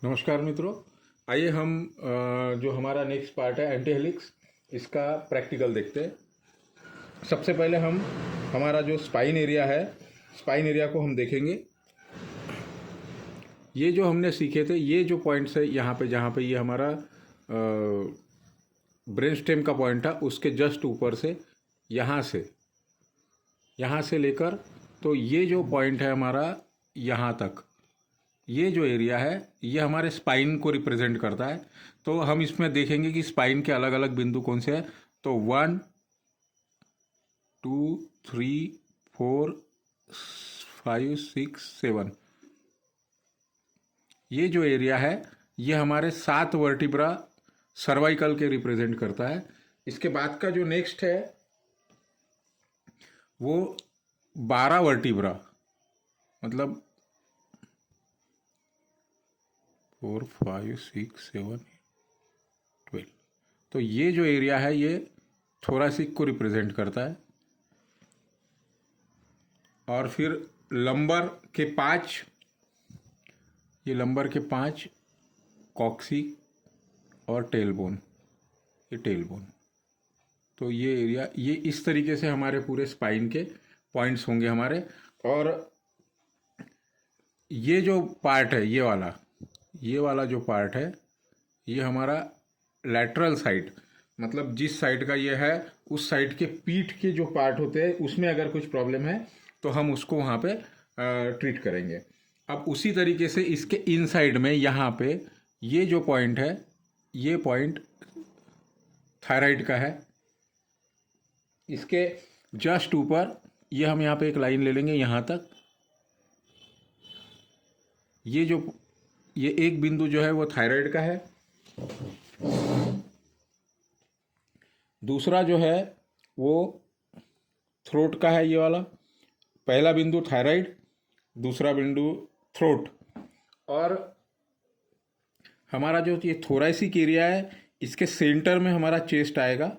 नमस्कार मित्रों। आइए हम जो हमारा नेक्स्ट पार्ट है एंटी हेलिक्स, इसका प्रैक्टिकल देखते हैं। सबसे पहले हम हमारा जो स्पाइन एरिया है, स्पाइन एरिया को हम देखेंगे। ये जो हमने सीखे थे, ये जो पॉइंट्स है यहाँ पे, जहाँ पे ये हमारा ब्रेन स्टेम का पॉइंट था, उसके जस्ट ऊपर से यहाँ से लेकर तो ये जो पॉइंट है हमारा यहाँ तक, ये जो एरिया है ये हमारे स्पाइन को रिप्रेजेंट करता है। तो हम इसमें देखेंगे कि स्पाइन के अलग अलग बिंदु कौन से हैं। तो 1 2 3 4 5 6 7, ये जो एरिया है ये हमारे 7 वर्टिब्रा सर्वाइकल के रिप्रेजेंट करता है। इसके बाद का जो नेक्स्ट है वो 12 वर्टिब्रा, मतलब 4 5 6 7 12। तो ये जो एरिया है ये थोरासिक को रिप्रेजेंट करता है। और फिर लंबर के 5, ये लंबर के 5 कॉक्सी और टेलबोन, ये टेलबोन। तो ये एरिया, ये इस तरीके से हमारे पूरे स्पाइन के पॉइंट्स होंगे हमारे। और ये जो पार्ट है, ये वाला जो पार्ट है ये हमारा लैटरल साइड, मतलब जिस साइड का ये है उस साइड के पीठ के जो पार्ट होते हैं उसमें अगर कुछ प्रॉब्लम है तो हम उसको वहाँ पे ट्रीट करेंगे। अब उसी तरीके से इसके इनसाइड में यहाँ पे ये जो पॉइंट है, ये पॉइंट थायराइड का है। इसके जस्ट ऊपर ये हम यहाँ पे एक लाइन ले लेंगे यहाँ तक। ये एक बिंदु जो है वो थायराइड का है। दूसरा जो है वो थ्रोट का है, ये वाला। पहला बिंदु थायराइड, दूसरा बिंदु थ्रोट। और हमारा जो ये थोरैसिक एरिया है, इसके सेंटर में हमारा चेस्ट आएगा।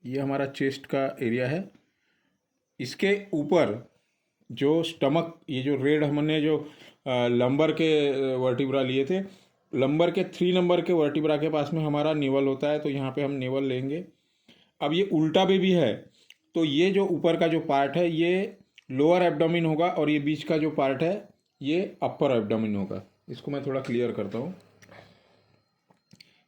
ये हमारा चेस्ट का एरिया है। इसके ऊपर जो स्टमक, ये जो रेड हमने जो लंबर के वर्टिब्रा लिए थे, लंबर के 3 नंबर के वर्टिब्रा के पास में हमारा नेवल होता है, तो यहाँ पे हम नेवल लेंगे। अब ये उल्टा भी है, तो ये जो ऊपर का जो पार्ट है ये लोअर एब्डोमेन होगा और ये बीच का जो पार्ट है ये अपर एब्डोमेन होगा। इसको मैं थोड़ा क्लियर करता हूँ।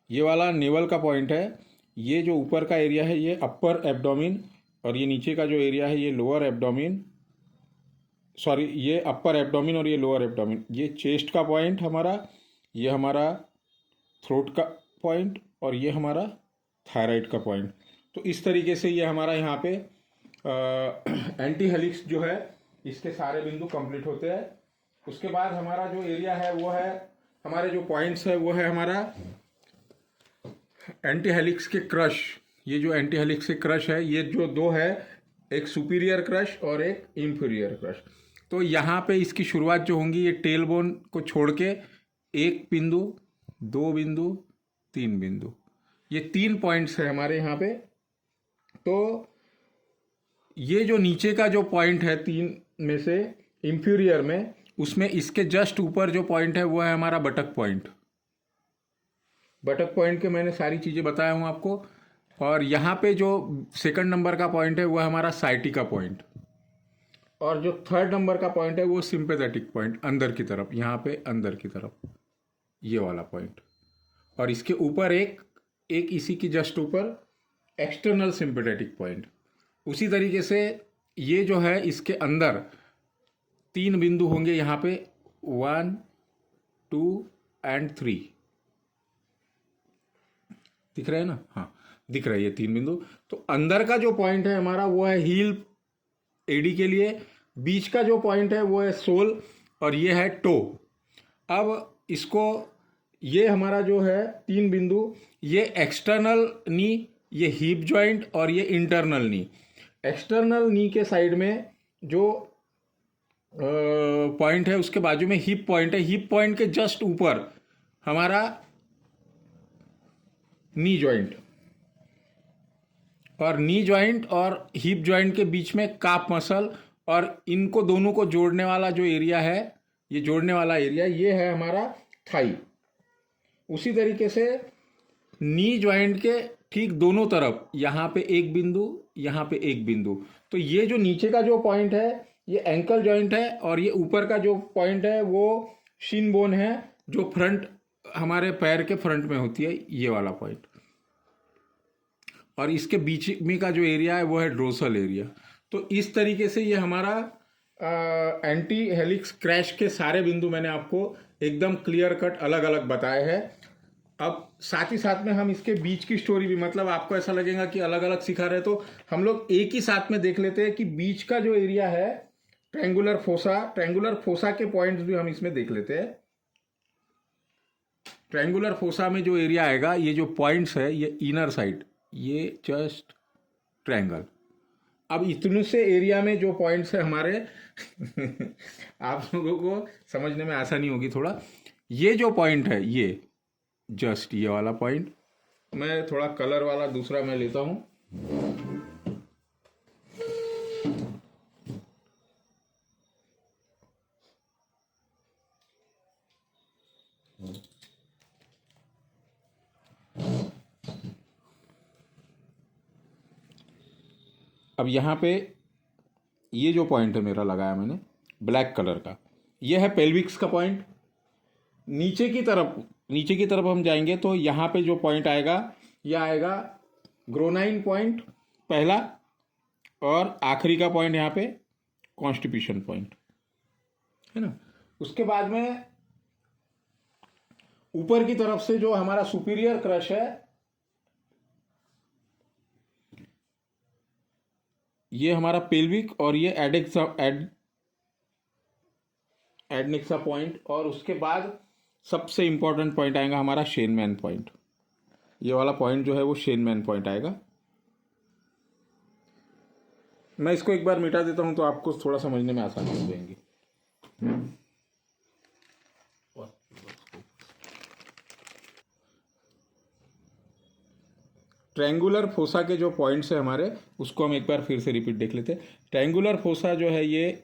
ये वाला नेवल का पॉइंट है, ये जो ऊपर का एरिया है ये अपर एब्डोमेन, और ये नीचे का जो एरिया है ये लोअर एब्डोमेन, सॉरी ये अपर एब्डोमेन और ये लोअर एब्डोमेन। ये चेस्ट का पॉइंट हमारा, ये हमारा थ्रोट का पॉइंट और ये हमारा थायराइड का पॉइंट। तो इस तरीके से ये हमारा यहाँ पे एंटी हेलिक्स जो है इसके सारे बिंदु कंप्लीट होते हैं। उसके बाद हमारा जो एरिया है वो है, हमारे जो पॉइंट्स है वो है हमारा एंटी हेलिक्स के क्रश। ये जो एंटी हेलिक्स के क्रश है, ये जो दो है, एक सुपीरियर क्रश और एक इंफीरियर क्रश। तो यहाँ पे इसकी शुरुआत जो होंगी ये टेल बोन को छोड़ के 1 बिंदु, 2 बिंदु, 3 बिंदु, ये 3 पॉइंट्स है हमारे यहाँ पे। तो ये जो नीचे का जो पॉइंट है 3 में से इंफीरियर में, उसमें इसके जस्ट ऊपर जो पॉइंट है वो है हमारा बटक पॉइंट। बटक पॉइंट के मैंने सारी चीज़ें बताया हूँ आपको। और यहाँ पे जो सेकंड नंबर का पॉइंट है वो है हमारा साइटिका पॉइंट, और जो थर्ड नंबर का पॉइंट है वो सिंपैथेटिक पॉइंट, अंदर की तरफ, यहाँ पे अंदर की तरफ, ये वाला पॉइंट। और इसके ऊपर एक इसी की जस्ट ऊपर एक्सटर्नल सिंपैथेटिक पॉइंट। उसी तरीके से ये जो है इसके अंदर 3 बिंदु होंगे यहाँ पे, 1 2 एंड 3। दिख रहे हैं ना? हाँ, दिख रहा है ये 3 बिंदु। तो अंदर का जो पॉइंट है हमारा वो है हील एडी के लिए, बीच का जो पॉइंट है वो है सोल, और ये है टो। अब इसको, ये हमारा जो है 3 बिंदु, ये एक्सटर्नल नी, ये हिप जॉइंट, और ये इंटरनल नी। एक्सटर्नल नी के साइड में जो पॉइंट है उसके बाजू में हिप पॉइंट है। हिप पॉइंट के जस्ट ऊपर हमारा नी जॉइंट, और नी जॉइंट और हिप जॉइंट के बीच में काफ मसल, और इनको दोनों को जोड़ने वाला जो एरिया है, ये जोड़ने वाला एरिया ये है हमारा थाई। उसी तरीके से नी जॉइंट के ठीक दोनों तरफ यहाँ पे एक बिंदु, यहाँ पे एक बिंदु। तो ये जो नीचे का जो पॉइंट है ये एंकल जॉइंट है, और ये ऊपर का जो पॉइंट है वो शिन बोन है, जो फ्रंट हमारे पैर के फ्रंट में होती है, ये वाला पॉइंट। और इसके बीच में का जो एरिया है वो है ड्रोसल एरिया। तो इस तरीके से ये हमारा एंटी हेलिक्स क्रैश के सारे बिंदु मैंने आपको एकदम क्लियर कट अलग अलग बताए हैं। अब साथ ही साथ में हम इसके बीच की स्टोरी भी, मतलब आपको ऐसा लगेगा कि अलग अलग सिखा रहे, तो हम लोग एक ही साथ में देख लेते हैं कि बीच का जो एरिया है ट्रायंगुलर फोसा के पॉइंट्स भी हम इसमें देख लेते हैं। ट्रायंगुलर फोसा में जो एरिया आएगा, ये जो पॉइंट्स है ये इनर साइड, ये जस्ट ट्रायंगल। अब इतने से एरिया में जो पॉइंट्स है हमारे आप लोगों को समझने में आसानी होगी थोड़ा। ये जो पॉइंट है ये जस्ट ये वाला पॉइंट, मैं थोड़ा कलर वाला दूसरा मैं लेता हूं। अब यहाँ पे ये जो पॉइंट है मेरा लगाया मैंने ब्लैक कलर का, ये है पेल्विक्स का पॉइंट। नीचे की तरफ हम जाएंगे तो यहाँ पे जो पॉइंट आएगा यह आएगा ग्रोनाइन पॉइंट पहला, और आखिरी का पॉइंट यहाँ पे कॉन्स्टिप्यूशन पॉइंट है ना। उसके बाद में ऊपर की तरफ से जो हमारा सुपीरियर क्रश है, ये हमारा पेल्विक, और ये एडनेक्सा पॉइंट, और उसके बाद सबसे इंपॉर्टेंट पॉइंट आएगा हमारा शेनमैन पॉइंट। ये वाला पॉइंट जो है वो शेनमैन पॉइंट आएगा। मैं इसको एक बार मिटा देता हूं तो आपको थोड़ा समझने में आसानी हो जाएगी। ट्रायंगुलर फोसा के जो पॉइंट्स है हमारे, उसको हम एक बार फिर से रिपीट देख लेते हैं। ट्रायंगुलर फोसा जो है ये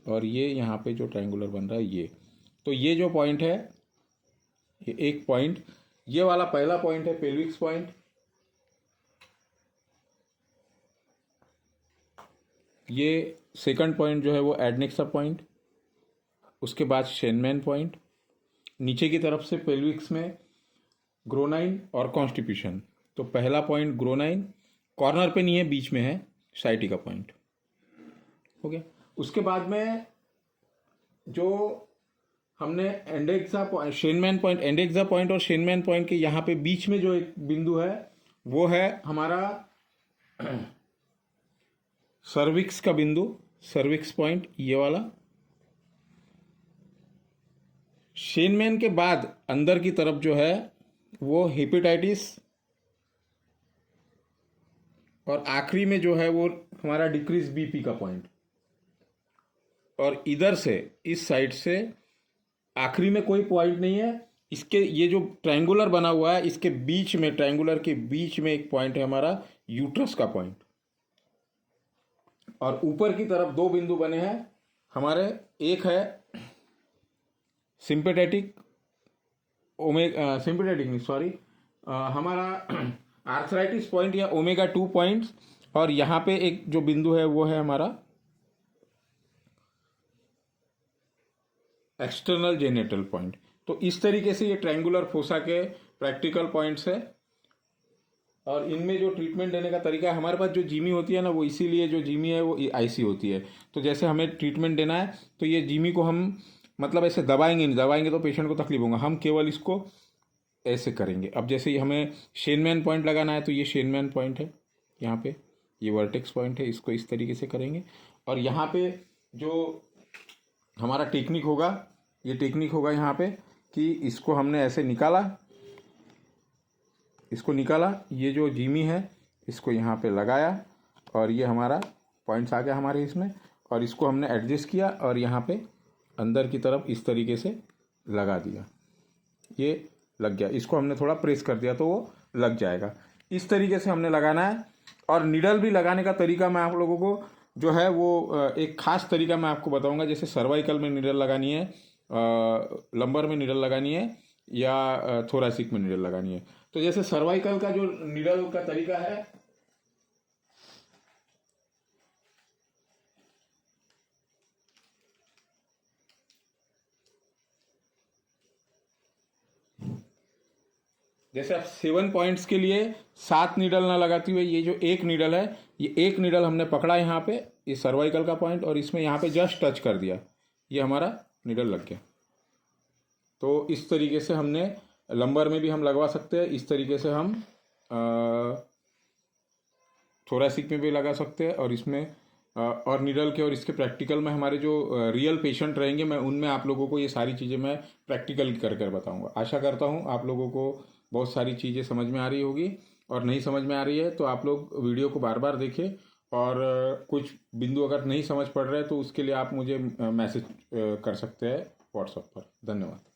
और ये यहाँ पे जो ट्रायंगुलर बन रहा है ये, तो ये जो पॉइंट है ये एक पॉइंट, ये वाला पहला पॉइंट है पेल्विक्स पॉइंट। ये सेकंड पॉइंट जो है वो एडनेक्सा पॉइंट, उसके बाद शेनमैन पॉइंट, नीचे की तरफ से पेल्विक्स में ग्रोनाइन और कॉन्स्टिप्यूशन। तो पहला पॉइंट ग्रोनाइन, कॉर्नर पे नहीं है, बीच में है, साइटिका पॉइंट हो गया। उसके बाद में जो हमने शेनमैन पॉइंट, एंडेक्सा पॉइंट और शेनमैन पॉइंट के यहाँ पे बीच में जो एक बिंदु है वो है हमारा सर्विक्स का बिंदु, सर्विक्स पॉइंट ये वाला। शेनमैन के बाद अंदर की तरफ जो है वो हेपेटाइटिस, और आखिरी में जो है वो हमारा डिक्रीज बीपी का पॉइंट। और इधर से इस साइड से आखिरी में कोई पॉइंट नहीं है। इसके ये जो ट्रायंगुलर बना हुआ है इसके बीच में, ट्रायंगुलर के बीच में एक पॉइंट है हमारा यूट्रस का पॉइंट। और ऊपर की तरफ दो बिंदु बने हैं हमारे, एक है सिंपेथेटिक हमारा आर्थराइटिस पॉइंट या ओमेगा 2 पॉइंट्स, और यहाँ पे एक जो बिंदु है वो है हमारा एक्सटर्नल जेनेटल पॉइंट। तो इस तरीके से ये ट्रायंगुलर फोसा के प्रैक्टिकल पॉइंट्स है। और इनमें जो ट्रीटमेंट देने का तरीका है, हमारे पास जो जीमी होती है ना, वो इसीलिए जो जीमी है वो आईसी होती है। तो जैसे हमें ट्रीटमेंट देना है तो ये जीमी को हम मतलब ऐसे दबाएंगे तो पेशेंट को तकलीफ होगा, हम केवल इसको ऐसे करेंगे। अब जैसे हमें शेनमैन पॉइंट लगाना है तो ये शेनमैन पॉइंट है, यहाँ पे ये वर्टेक्स पॉइंट है, इसको इस तरीके से करेंगे। और यहाँ पे जो हमारा टेक्निक होगा, ये टेक्निक होगा यहाँ पे कि इसको हमने ऐसे निकाला, ये जो जीमी है इसको यहाँ पे लगाया, और ये हमारा पॉइंट्स आ गया हमारे इसमें, और इसको हमने एडजस्ट किया और यहाँ पे अंदर की तरफ इस तरीके से लगा दिया, ये लग गया। इसको हमने थोड़ा प्रेस कर दिया तो वो लग जाएगा। इस तरीके से हमने लगाना है। और नीडल भी लगाने का तरीका मैं आप लोगों को जो है वो एक ख़ास तरीका मैं आपको बताऊंगा। जैसे सर्वाइकल में नीडल लगानी है लंबर में नीडल लगानी है या थोरैसिक में नीडल लगानी है। तो जैसे सर्वाइकल का जो नीडल का तरीका है, जैसे आप 7 पॉइंट्स के लिए 7 नीडल ना लगाती हुए ये जो एक नीडल है, ये एक नीडल हमने पकड़ा यहाँ पे, ये सर्वाइकल का पॉइंट, और इसमें यहाँ पे जस्ट टच कर दिया, ये हमारा नीडल लग गया। तो इस तरीके से हमने लंबर में भी हम लगवा सकते हैं, इस तरीके से हम थोरैसिक में भी लगा सकते हैं, और इसमें और नीडल के और इसके प्रैक्टिकल में हमारे जो रियल पेशेंट रहेंगे, मैं उनमें आप लोगों को ये सारी चीज़ें मैं प्रैक्टिकल कर कर बताऊंगा। आशा करता हूँ आप लोगों को बहुत सारी चीज़ें समझ में आ रही होगी, और नहीं समझ में आ रही है तो आप लोग वीडियो को बार बार देखें, और कुछ बिंदु अगर नहीं समझ पड़ रहे हैं तो उसके लिए आप मुझे मैसेज कर सकते हैं व्हाट्सएप पर। धन्यवाद।